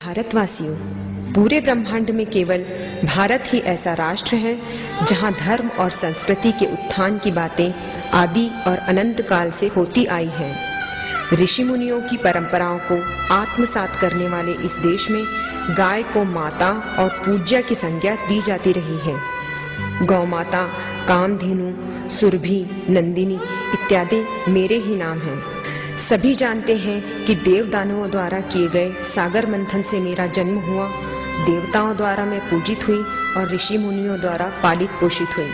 भारतवासियों, पूरे ब्रह्मांड में केवल भारत ही ऐसा राष्ट्र है जहां धर्म और संस्कृति के उत्थान की बातें आदि और अनंत काल से होती आई हैं। ऋषि मुनियों की परंपराओं को आत्मसात करने वाले इस देश में गाय को माता और पूज्य की संज्ञा दी जाती रही है। गौ माता, कामधेनु, सुरभि, नंदिनी इत्यादि मेरे ही नाम हैं। सभी जानते हैं कि देव दानवों द्वारा किए गए सागर मंथन से मेरा जन्म हुआ, देवताओं द्वारा मैं पूजित हुई और ऋषि मुनियों द्वारा पालित पोषित हुई।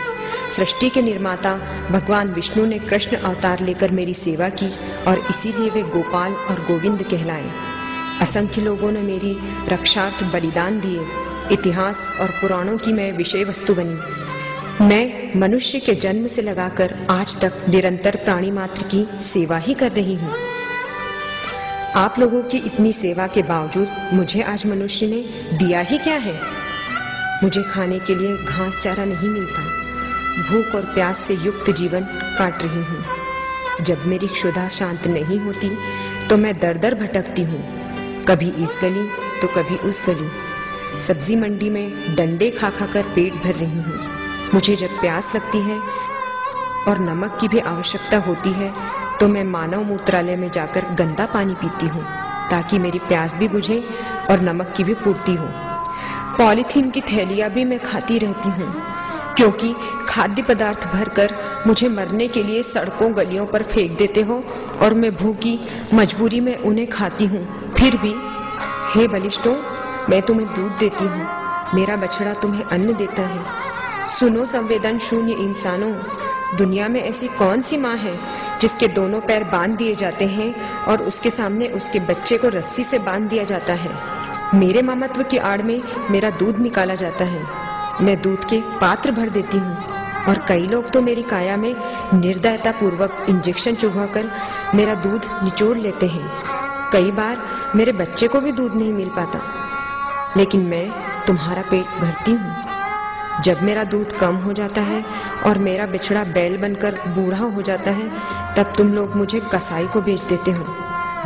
सृष्टि के निर्माता भगवान विष्णु ने कृष्ण अवतार लेकर मेरी सेवा की और इसीलिए वे गोपाल और गोविंद कहलाए। असंख्य लोगों ने मेरी रक्षार्थ बलिदान दिए। इतिहास और पुराणों की मैं विषय वस्तु बनी। मैं मनुष्य के जन्म से लगाकर आज तक निरंतर प्राणी मात्र की सेवा ही कर रही हूँ। आप लोगों की इतनी सेवा के बावजूद मुझे आज मनुष्य ने दिया ही क्या है? मुझे खाने के लिए घास चारा नहीं मिलता। भूख और प्यास से युक्त जीवन काट रही हूँ। जब मेरी क्षुधा शांत नहीं होती तो मैं दर दर भटकती हूँ, कभी इस गली तो कभी उस गली। सब्जी मंडी में डंडे खा खा कर पेट भर रही हूँ। मुझे जब प्यास लगती है और नमक की भी आवश्यकता होती है तो मैं मानव मूत्रालय में जाकर गंदा पानी पीती हूँ ताकि मेरी प्यास भी बुझे और नमक की भी पूर्ति हो। पॉलीथीन की थैलियाँ भी मैं खाती रहती हूँ क्योंकि खाद्य पदार्थ भरकर मुझे मरने के लिए सड़कों गलियों पर फेंक देते हो और मैं भूखी मजबूरी में उन्हें खाती हूँ। फिर भी हे बलिष्ठों, मैं तुम्हें दूध देती हूँ, मेरा बछड़ा तुम्हें अन्न देता है। सुनो संवेदन शून्य इंसानों, दुनिया में ऐसी कौन सी माँ है जिसके दोनों पैर बांध दिए जाते हैं और उसके सामने उसके बच्चे को रस्सी से बांध दिया जाता है। मेरे ममत्व की आड़ में मेरा दूध निकाला जाता है। मैं दूध के पात्र भर देती हूँ और कई लोग तो मेरी काया में निर्दयता पूर्वक इंजेक्शन चुभवाकर मेरा दूध निचोड़ लेते हैं। कई बार मेरे बच्चे को भी दूध नहीं मिल पाता, लेकिन मैं तुम्हारा पेट भरती हूँ। जब मेरा दूध कम हो जाता है और मेरा बिछड़ा बैल बनकर बूढ़ा हो जाता है तब तुम लोग मुझे कसाई को बेच देते हो।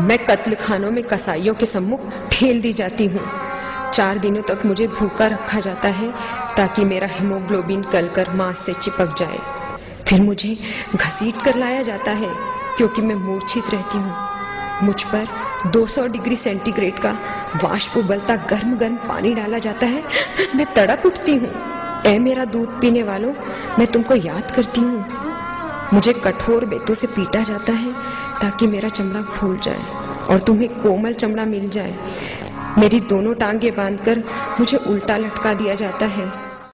मैं कत्ल खानों में कसाईयों के सम्मुख ठेल दी जाती हूँ। 4 दिनों तक मुझे भूखा रखा जाता है ताकि मेरा हीमोग्लोबिन गलकर मांस से चिपक जाए। फिर मुझे घसीट कर लाया जाता है क्योंकि मैं मूर्छित रहती हूँ। मुझ पर 200 डिग्री सेंटीग्रेड का वाष्प उबलता गर्म गर्म पानी डाला जाता है। मैं तड़प उठती हूँ। ऐ मेरा दूध पीने वालों, मैं तुमको याद करती हूँ। मुझे कठोर बेतों से पीटा जाता है ताकि मेरा चमड़ा फूल जाए और तुम्हें कोमल चमड़ा मिल जाए। मेरी दोनों टांगे बांधकर मुझे उल्टा लटका दिया जाता है।